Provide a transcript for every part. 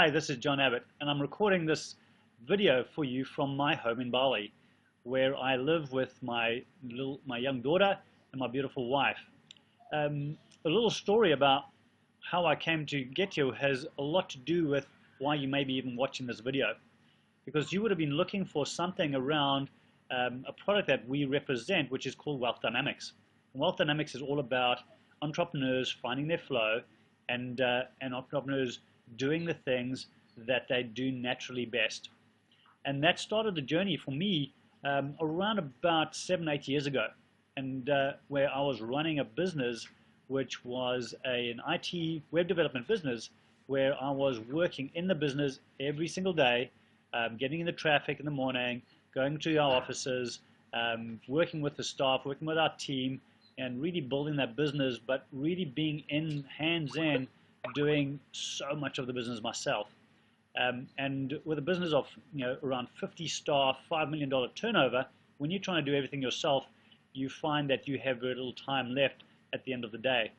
Hi, this is John Abbott, and I'm recording this video for you from my home in Bali, where I live with my young daughter and my beautiful wife. A little story about how I came to get here has a lot to do with why you may be even watching this video, because you would have been looking for something around a product that we represent, which is called Wealth Dynamics. And Wealth Dynamics is all about entrepreneurs finding their flow and entrepreneurs doing the things that they do naturally best. And that started the journey for me around about 7-8 years ago, and where I was running a business which was an IT web development business, where I was working in the business every single day, getting in the traffic in the morning, going to our offices, working with the staff, working with our team, and really building that business, but really being hands-in, doing so much of the business myself. And with a business of around 50 staff, $5 million turnover, when you're trying to do everything yourself, you find that you have very little time left at the end of the day.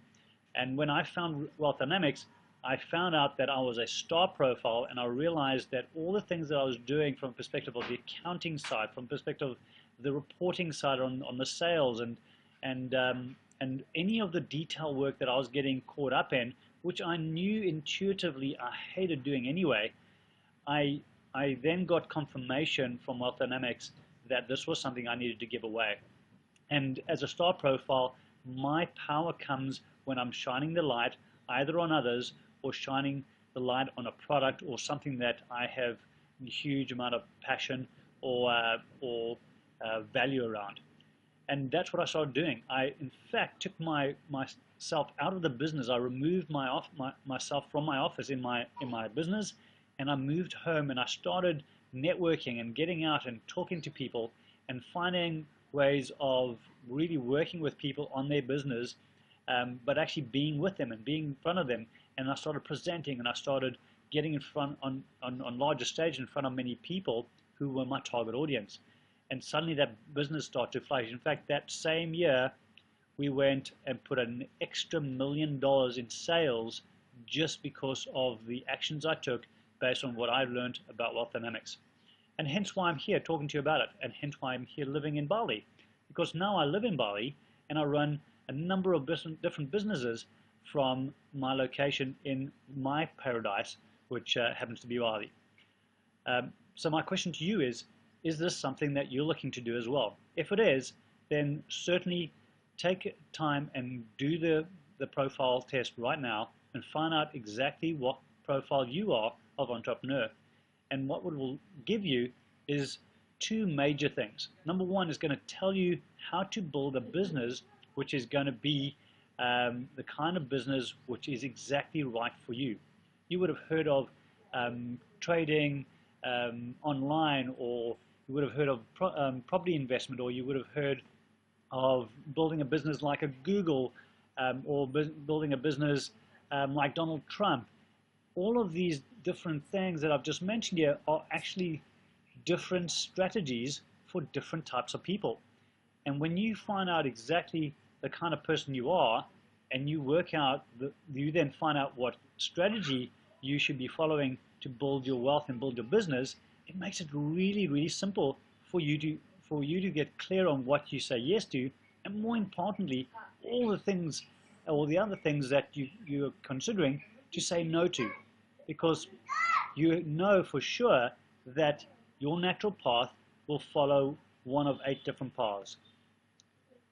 And when I found Wealth Dynamics, I found out that I was a star profile, and I realized that all the things that I was doing from the perspective of the accounting side, from the perspective of the reporting side on the sales, and any of the detail work that I was getting caught up in, which I knew intuitively I hated doing anyway, I then got confirmation from Wealth Dynamics that this was something I needed to give away. And as a star profile, my power comes when I'm shining the light either on others or shining the light on a product or something that I have a huge amount of passion or value around. And that's what I started doing. I, in fact, took myself out of the business. I removed myself from my office in my business, and I moved home, and I started networking and getting out and talking to people and finding ways of really working with people on their business, but actually being with them and being in front of them. And I started presenting, and I started getting in front on larger stage in front of many people who were my target audience. And suddenly that business started to flourish. In fact, that same year, we went and put an extra $1 million in sales just because of the actions I took based on what I learned about Wealth Dynamics. And hence why I'm here talking to you about it, and hence why I'm here living in Bali. Because now I live in Bali, and I run a number of different businesses from my location in my paradise, which happens to be Bali. So my question to you is this something that you're looking to do as well? If it is, then certainly take time and do the profile test right now and find out exactly what profile you are of entrepreneur. And what it will give you is two major things. Number one is going to tell you how to build a business which is going to be the kind of business which is exactly right for you. You would have heard of trading online, or you would have heard of property investment, or you would have heard of building a business like a Google, or building a business like Donald Trump. All of these different things that I've just mentioned here are actually different strategies for different types of people. And when you find out exactly the kind of person you are, and you work out, you then find out what strategy you should be following to build your wealth and build your business, it makes it really, really simple for you to get clear on what you say yes to, and more importantly, all the other things that you're considering to say no to, because you know for sure that your natural path will follow one of 8 different paths.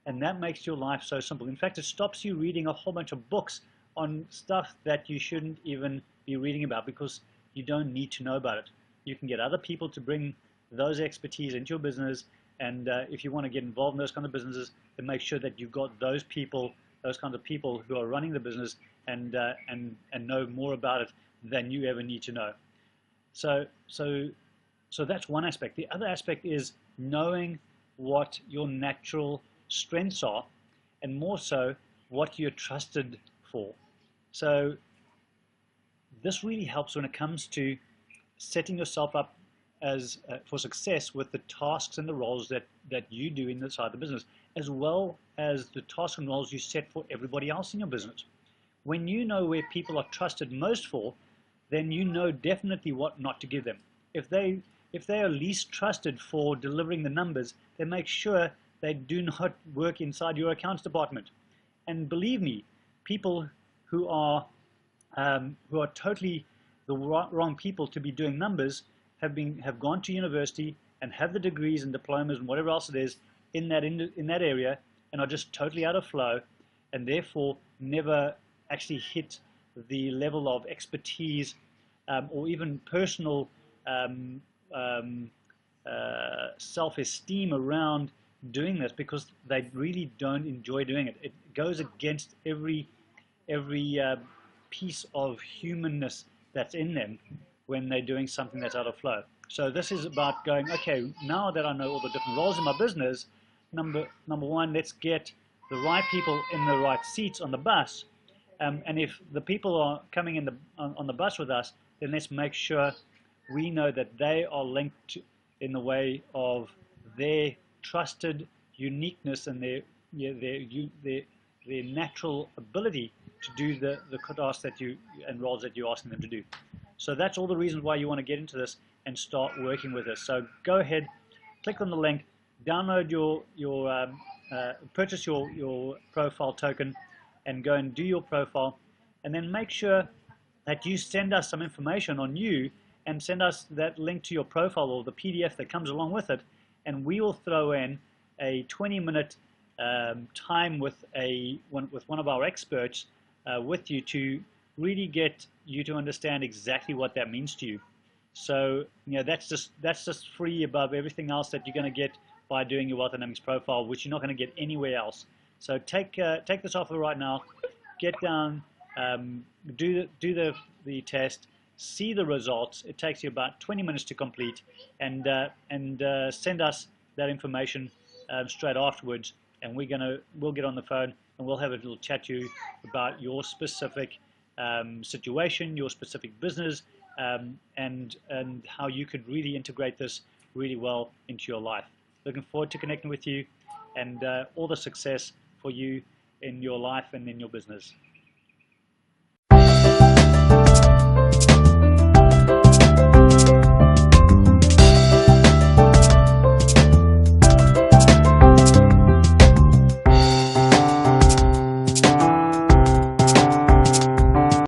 And that makes your life so simple. In fact, it stops you reading a whole bunch of books on stuff that you shouldn't even be reading about, because you don't need to know about it. You can get other people to bring those expertise into your business, and if you want to get involved in those kind of businesses, then make sure that you've got those kinds of people who are running the business and know more about it than you ever need to know. So that's one aspect. The other aspect is knowing what your natural strengths are, and more so what you're trusted for. So this really helps when it comes to setting yourself up as for success with the tasks and the roles that you do inside the business, as well as the tasks and roles you set for everybody else in your business. When you know where people are trusted most for, then you know definitely what not to give them. If they are least trusted for delivering the numbers, then make sure they do not work inside your accounts department. And believe me, people who are totally the wrong people to be doing numbers have gone to university and have the degrees and diplomas and whatever else it is in that area, and are just totally out of flow, and therefore never actually hit the level of expertise or even personal self-esteem around doing this, because they really don't enjoy doing it. It goes against every piece of humanness that's in them when they're doing something that's out of flow. So this is about going, okay, now that I know all the different roles in my business, number one, let's get the right people in the right seats on the bus. And if the people are coming in on the bus with us, then let's make sure we know that they are linked in the way of their trusted uniqueness and their natural ability to do the tasks and roles that you're asking them to do. So that's all the reasons why you want to get into this and start working with us. So go ahead, click on the link, download purchase your profile token, and go and do your profile, and then make sure that you send us some information on you and send us that link to your profile or the PDF that comes along with it, and we will throw in a 20-minute time with one of our experts with you to really get you to understand exactly what that means to you. So that's just free above everything else that you're going to get by doing your Wealth Dynamics profile, which you're not going to get anywhere else. So take this offer right now, get down, do the test, see the results. It takes you about 20 minutes to complete, and send us that information straight afterwards, and we'll get on the phone and we'll have a little chat to you about your specific situation, your specific business, and how you could really integrate this really well into your life. Looking forward to connecting with you, and all the success for you in your life and in your business.